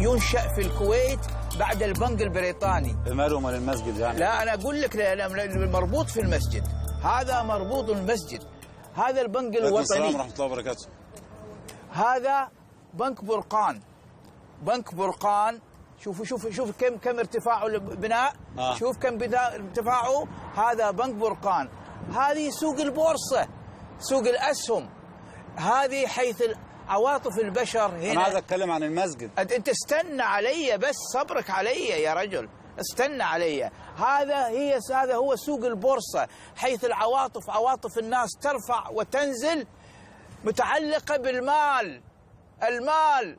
ينشأ في الكويت بعد البنك البريطاني. ماله مال المسجد يعني؟ لا أنا أقول لك مربوط في المسجد، هذا مربوط المسجد، هذا البنك الوطني. السلام ورحمة الله وبركاته. هذا بنك برقان، بنك برقان. شوفوا كم ارتفاعه البناء. شوف كم ارتفاعه. هذا بنك برقان. هذه سوق البورصة، سوق الأسهم، هذه حيث عواطف البشر هنا. أنا عايز أتكلم عن المسجد. أنت استنى علي بس، صبرك علي يا رجل، استنى علي. هذا هو سوق البورصة، حيث العواطف، عواطف الناس ترفع وتنزل، متعلقة بالمال، المال.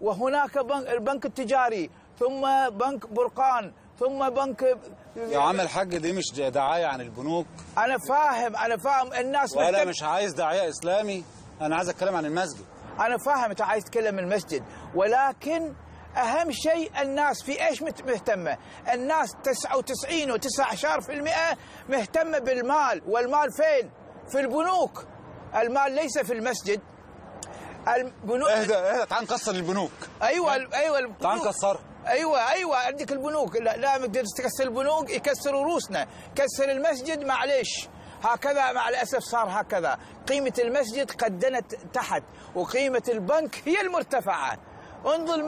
وهناك البنك التجاري، ثم بنك برقان، ثم بنك. يا عم الحاج دي مش دعاية عن البنوك. أنا فاهم الناس. ولا مش عايز دعاية إسلامي، أنا عايز أتكلم عن المسجد. أنا فاهم أنت عايز تتكلم المسجد، ولكن أهم شيء الناس في إيش مهتمة؟ الناس 99.19% مهتمة بالمال، والمال فين؟ في البنوك. المال ليس في المسجد. البنوك. اهدى تعال نكسر البنوك. ايوه تعال نكسرها. ايوه عندك البنوك. لا ما تقدر تكسر البنوك، يكسروا روسنا. كسر المسجد معلش. هكذا مع الاسف صار هكذا. قيمه المسجد قد دنت تحت، وقيمه البنك هي المرتفعه. انظر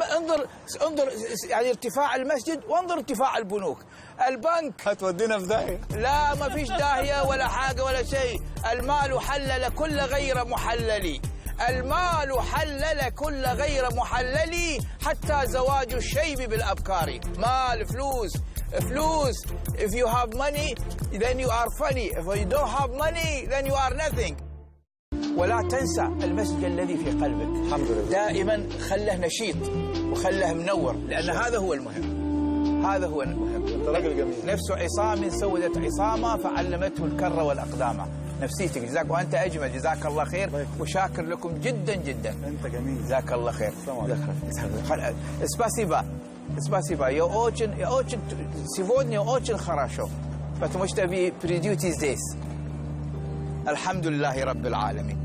يعني ارتفاع المسجد، وانظر ارتفاع البنوك. البنك هتودينا في داهيه. لا ما فيش داهيه ولا حاجه ولا شيء. المال حلل كل غير محلل، المال حلل كل غير محلل، حتى زواج الشيب بالأبكار. مال، فلوس. If you have money then you are funny. If you don't have money then you are nothing. ولا تنسى المسجد الذي في قلبك. الحمد لله. دائما خله نشيط وخله منور، لأن هذا هو المهم. هذا هو المهم. أنت راجل جميل. نفس عصام سودت عصامة فعلمته الكر والأقدام. نفسيتك. جزاك وأنت أجمل، جزاك الله خير، وشاكر لكم جدا جدا. أنت جميل. جزاك الله خير. Спасибо. Спасибо. Я очень сегодня очень хорошо, потому что вы придете здесь. الحمد لله رب العالمين.